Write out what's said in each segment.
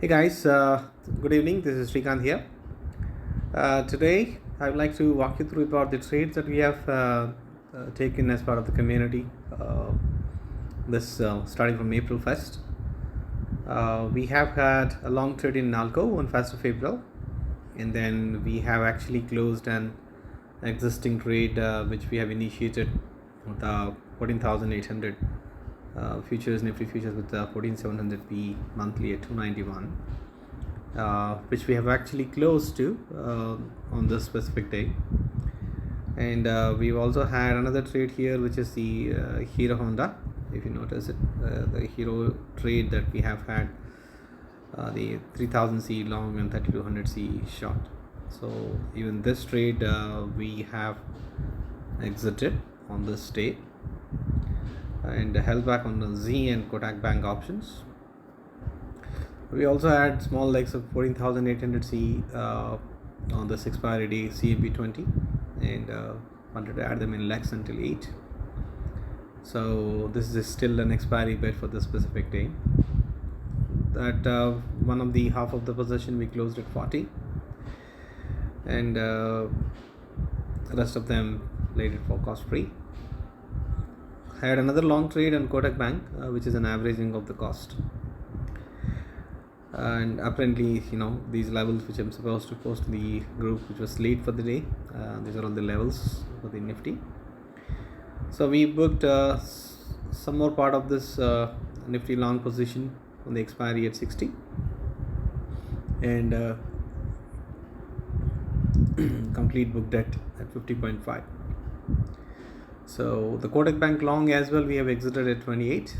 Hey guys, good evening. This is Srikanth here. Today, I would like to walk you through about the trades that we have taken as part of the community. This starting from April 1st. We have had a long trade in Nalco on 1st of April, and then we have actually closed an existing trade which we have initiated with 14,800 futures, Nifty futures with 14,700p monthly at 291, which we have actually closed to on this specific day. And we've also had another trade here, which is the Hero Honda. If you notice it, the Hero trade that we have had, the 3000C long and 3200C short. So even this trade we have exited on this day and held back on the Z and Kotak Bank options. We also had small legs of 14,800C on this expiry day CAP20, and wanted to add them in legs until 8. So this is still an expiry bet for this specific day. That one of the half of the position we closed at 40, and the rest of them laid it for cost free. I had another long trade on Kotak Bank, which is an averaging of the cost. And apparently, these levels which I'm supposed to post in the group, which was late for the day, these are all the levels for the Nifty. So we booked some more part of this Nifty long position on the expiry at 60, and complete book debt at 50.5. So the Kotak Bank long as well, we have exited at 28.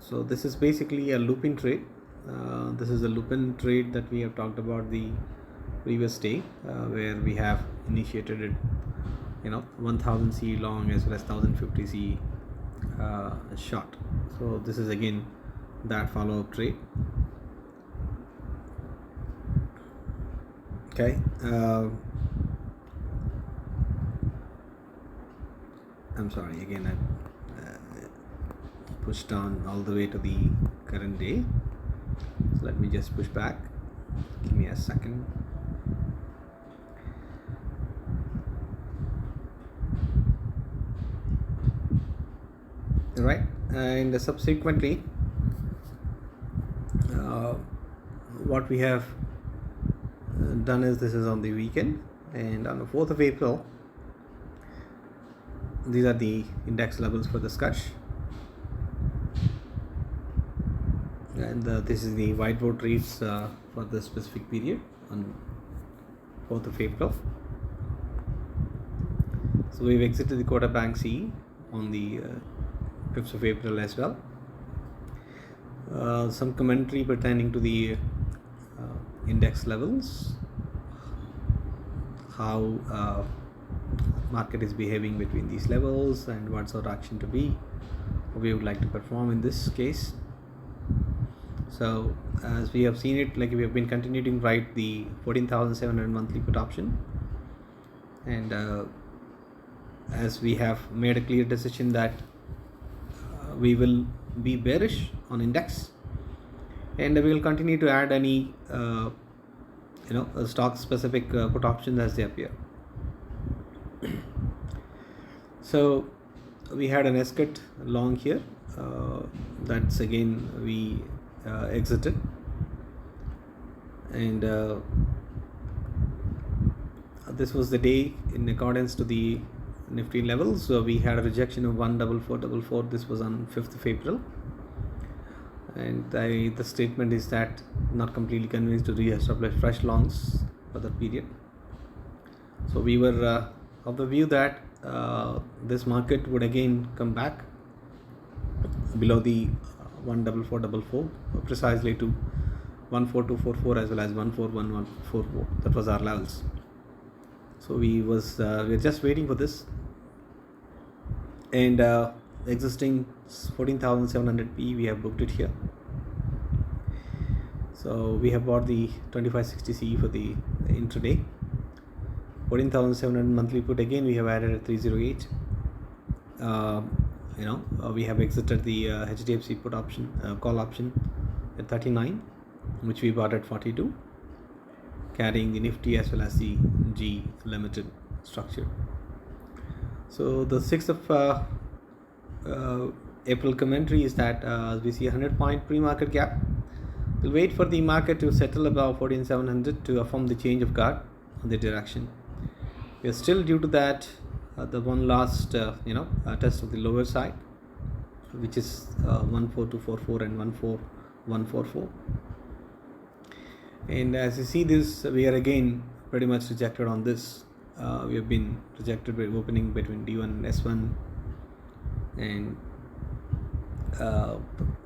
So this is basically a loop-in trade. This is a loop-in trade that we have talked about the previous day, where we have initiated it, 1000C long as well as 1050C short. So this is again that follow-up trade. Okay. I'm sorry, again I pushed on all the way to the current day. So let me just push back. Give me a second. Right, and subsequently what we have done is, this is on the weekend, and on the 4th of April, these are the index levels for the SKARSH, and this is the whiteboard trades for the specific period on 4th of April. So we've exited the Kotak Bank C on the 5th of April as well. Some commentary pertaining to the index levels, how market is behaving between these levels, and what sort of action to be we would like to perform in this case. So as we have seen it, like we have been continuing right the 14,700 monthly put option, and as we have made a clear decision that we will be bearish on index, and we will continue to add any stock specific put options as they appear. So we had an SKARSH long here, that's again we exited, and this was the day in accordance to the Nifty levels. So we had a rejection of 14444. This was on 5th of April, and the statement is that not completely convinced to re-establish fresh longs for that period. So we were of the view that this market would again come back below the 14444, precisely to 14244 as well as 141144. That was our levels. So we're just waiting for this, and existing 14,700p we have booked it here. So we have bought the 2560C for the intraday. 14,700 monthly put, again we have added at 308. We have exited the HDFC put option, call option at 39, which we bought at 42, carrying the Nifty as well as the G Limited structure. So the 6th of April commentary is that we see a 100-point pre-market gap. We'll wait for the market to settle above 14,700 to affirm the change of guard on the direction. We are still due to that the one last test of the lower side, which is 14244 and 14144. And as you see this, we are again pretty much rejected on this. We have been rejected by opening between D1 and S1, and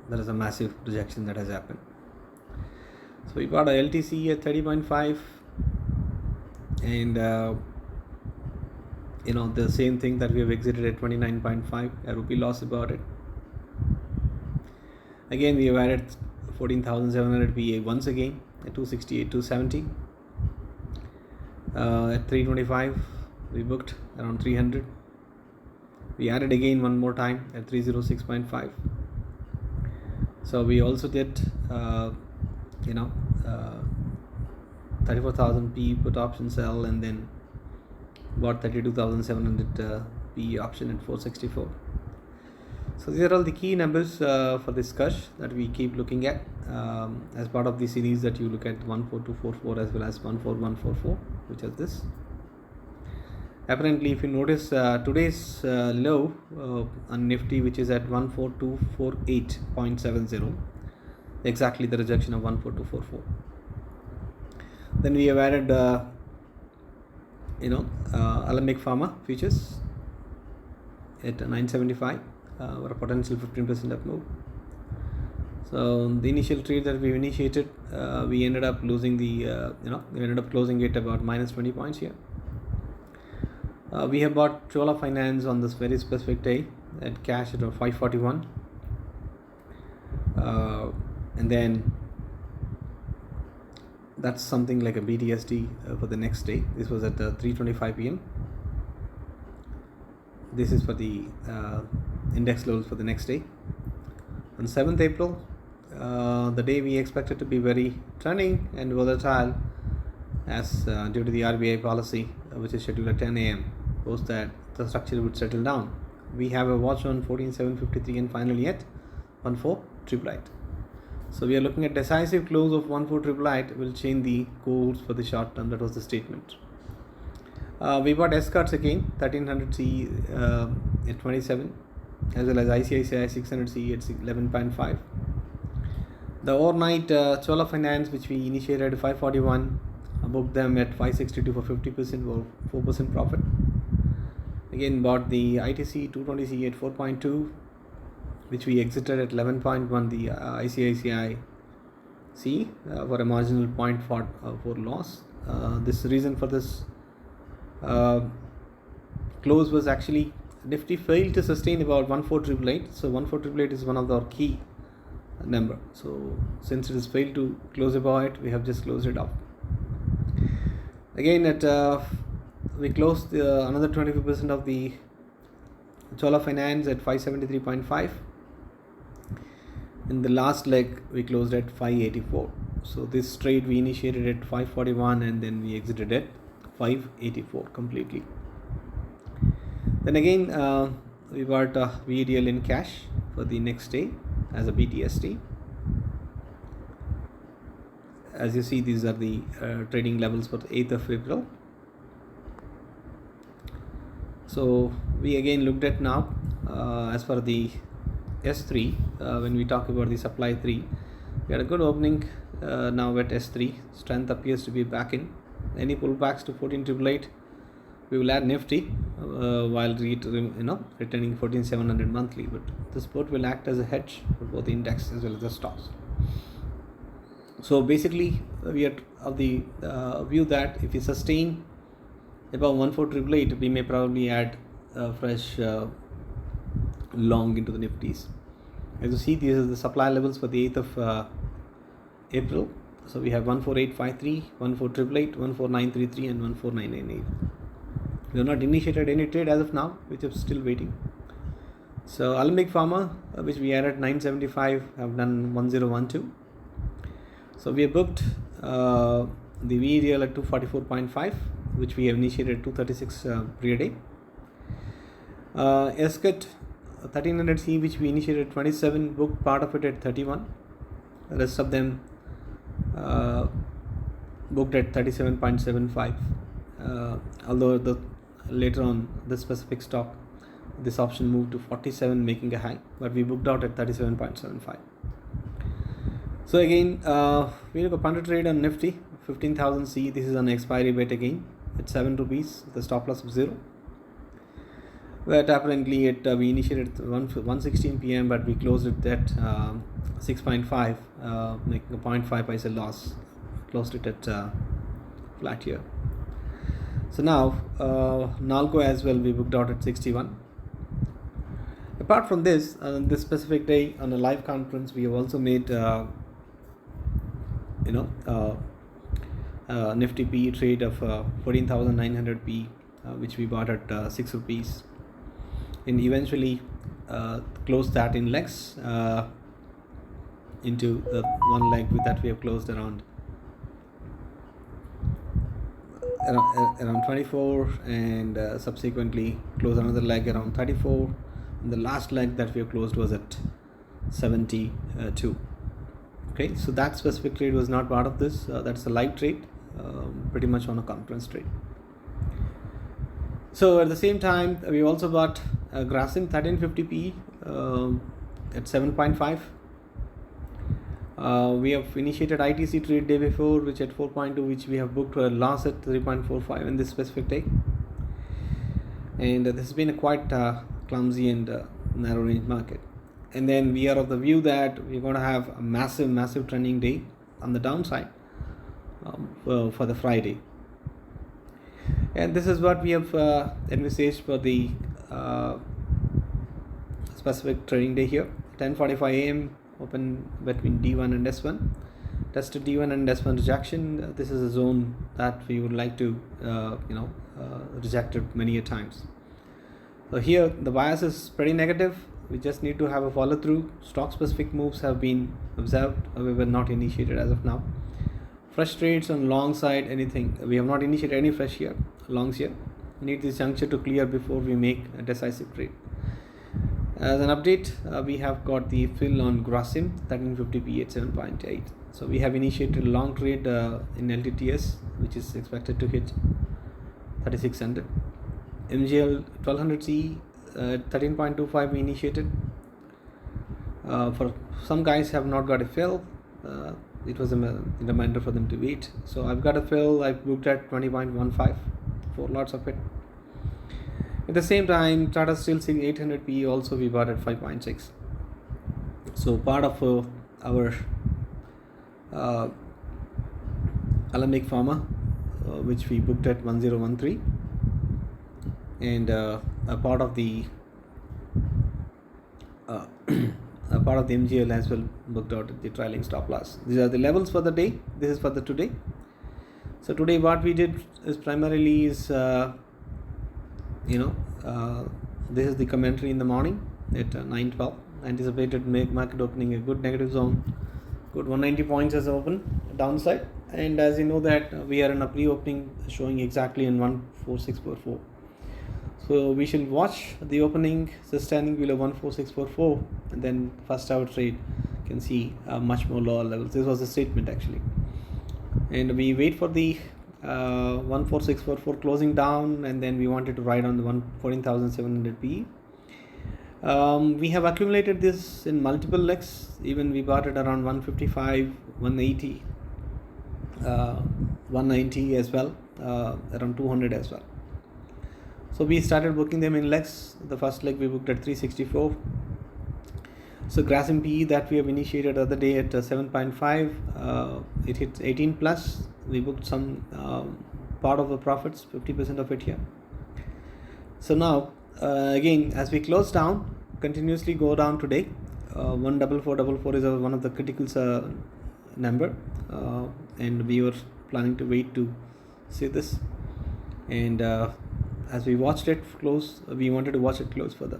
there is a massive rejection that has happened. So we bought a LTC at 30.5, and the same thing that we have exited at 29.5, a rupee loss about it. Again, we have added 14,700 PA once again at 268, 270. At 325, we booked around 300. We added again one more time at 306.5. So we also did 34,000 PE put option sell, and then bought 32,700 PE option at 464. So these are all the key numbers for this SKARSH that we keep looking at as part of the series that you look at 14244 as well as 14144, which is this. Apparently, if you notice today's low on Nifty, which is at 14248.70, exactly the rejection of 14244. Then we have added Alembic Pharma futures at 975 or a potential 15% up move. So the initial trade that we initiated, we ended up losing we ended up closing it about minus 20 points here. We have bought Chola Finance on this very specific day at cash at 541, and then that's something like a BTSD for the next day. This was at 3:25 p.m. This is for the index levels for the next day. On 7th April, the day we expected to be very trending and volatile as due to the RBI policy, which is scheduled at 10 a.m. Post that the structure would settle down. We have a watch on 14,753 and finally at 14,888. So we are looking at decisive close of 14,888 will change the course for the short term. That was the statement. We bought SKARSH again 1300 CE at 27, as well as ICICI 600 CE at 11.5. The overnight Chola Finance, which we initiated at 541, booked them at 562 for 50% or 4% profit. Again, bought the ITC 220 CE at 4.2, which we exited at 11.1, the ICICI C for a marginal 0.4 loss. This reason for this close was actually Nifty failed to sustain about 14,888. So 14,888 is one of our key number. So since it has failed to close above it, we have just closed it off. Again, at we closed another 25% of the Chola Finance at 573.5. In the last leg, we closed at 584. So this trade we initiated at 541 and then we exited at 584 completely. Then again, we bought VDL in cash for the next day as a BTST. As you see, these are the trading levels for the 8th of April. So we again looked at now as for the S3, when we talk about the supply 3, we had a good opening now at S3. Strength appears to be back in. Any pullbacks to 14,888, we will add Nifty while returning 14,700 monthly. But this put will act as a hedge for both the index as well as the stocks. So basically, we are of the view that if we sustain above 14,888, we may probably add fresh long into the Nifties. As you see, these are the supply levels for the 8th of April. So we have 14,853, 14,888, 14,933 and 14,998. We have not initiated any trade as of now, which is still waiting. So Alembic Pharma, which we added 975, have done 1012. So we have booked the VDL at 244.5, which we have initiated at 236 pre-day. SKARSH 1300C, which we initiated at 27, booked part of it at 31. The rest of them booked at 37.75. Although later on this specific stock, this option moved to 47, making a high, but we booked out at 37.75. So again, we have a punter trade on Nifty 15,000 C. This is an expiry bet again at 7 rupees, the stop loss of 0. But apparently we initiated at 1:16 p.m. but we closed it at 6.5, making a 0.5 paisa loss. Closed it at flat here. So now Nalco as well, we booked out at 61. Apart from this, on this specific day on a live conference, we have also made Nifty PE trade of 14,900 P, which we bought at 6 rupees, and eventually closed that in legs into the one leg that we have closed around 24, and subsequently closed another leg around 34, and the last leg that we have closed was at 72. Okay, so that specific trade was not part of this. That's a live trade, pretty much on a conference trade. So at the same time, we also bought Grasim 1350p at 7.5. We have initiated ITC trade day before, which at 4.2, which we have booked a loss at 3.45 in this specific day. And this has been a quite clumsy and narrow range market. And then we are of the view that we're going to have a massive trending day on the downside for the Friday. And this is what we have envisaged for the specific trading day here. 10:45 a.m. open between D1 and S1. Tested D1 and S1 rejection. This is a zone that we would like to reject it many a times. So here the bias is pretty negative. We just need to have a follow through. Stock specific moves have been observed, however not initiated as of now. Fresh trades on long side, anything. We have not initiated any fresh here, longs here. We need this juncture to clear before we make a decisive trade. As an update, we have got the fill on Grasim 1350p at 7.8. So we have initiated a long trade in LTTS, which is expected to hit 3600. MGL 1200C 13.25 we initiated. For some guys have not got a fill. It was a reminder for them to wait. So I've got a fill. I booked at 20.15, 4 lots of it. At the same time, Tata Steel 800p also we bought at 5.6. So part of our Alembic Pharma, which we booked at 1013, and a part of the MGL as well booked out at the trailing stop loss. These are the levels for the day. This is for the today. So today what we did is primarily is this is the commentary in the morning at 9:12. Anticipated market opening a good negative zone, good 190 points as open downside, and as you know that we are in a pre-opening showing exactly in 14644. So we shall watch the opening sustaining below 14644, and then first hour trade can see much more lower levels. This was a statement actually, and we wait for the 14644 closing down, and then we wanted to ride on the 14,700 PE. We have accumulated this in multiple legs. Even we bought it around 155, 180, 190 as well, around 200 as well. So we started booking them in legs. The first leg we booked at 364. So Grasim PE that we have initiated the other day at 7.5, it hit 18 plus. We booked some part of the profits, 50% of it here. So now again, as we close down, continuously go down today. 14444 is one of the critical number, and we were planning to wait to see this. And as we watched it close, we wanted to watch it close further.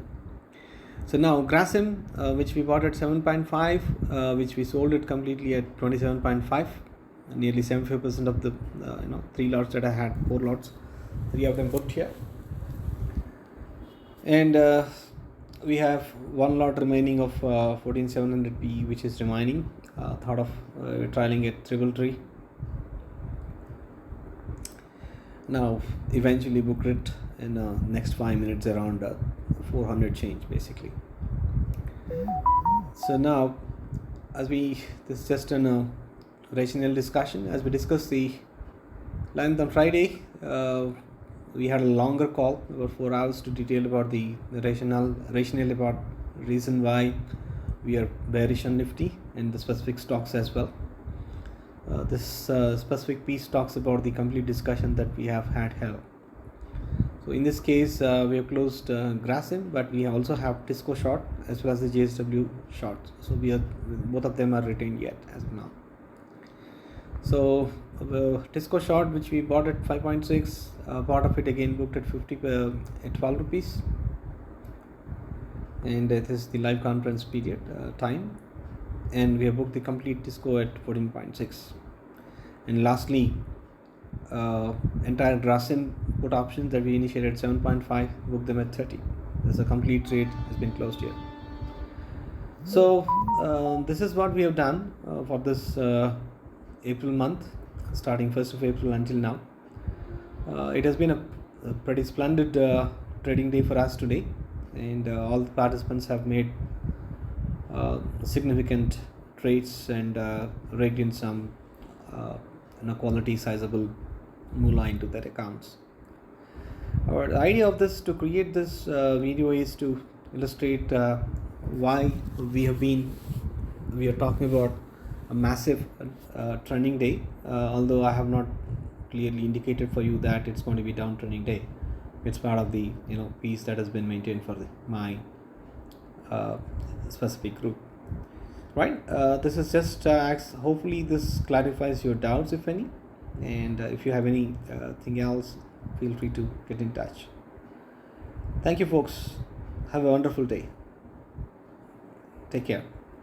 So now Grasim, which we bought at 7.5, which we sold it completely at 27.5, nearly 75% of the 3 lots that I had, 4 lots, 3 of them booked here. And we have 1 lot remaining of 14700P, which is remaining. Thought of trialing at triple tree. Now eventually booked it in next 5 minutes around 400 change basically. So now, this is just a rational discussion. As we discussed the length on Friday, we had a longer call, about 4 hours, to detail about the rationale about reason why we are bearish on Nifty and the specific stocks as well. This specific piece talks about the complete discussion that we have had here. So in this case, we have closed Grasim, but we also have Tisco short as well as the JSW short. So both of them are retained yet as of now. So Tisco short, which we bought at 5.6, part of it again booked at 12 rupees, and it is the live conference period time, and we have booked the complete Tisco at 14.6. And lastly, entire Grasim put options that we initiated at 7.5, booked them at 30. There's a complete trade has been closed here. So this is what we have done for this April month, starting 1st of April until now. It has been a pretty splendid trading day for us today, and all the participants have made significant trades and raked in some quality sizable moolah into their accounts. The idea of this, to create this video, is to illustrate why we are talking about a massive trending day, although I have not clearly indicated for you that it's going to be downtrending day. It's part of the piece that has been maintained for my specific group, right? This is just hopefully this clarifies your doubts, if any, and if you have anything else, feel free to get in touch. Thank you, folks. Have a wonderful day. Take care.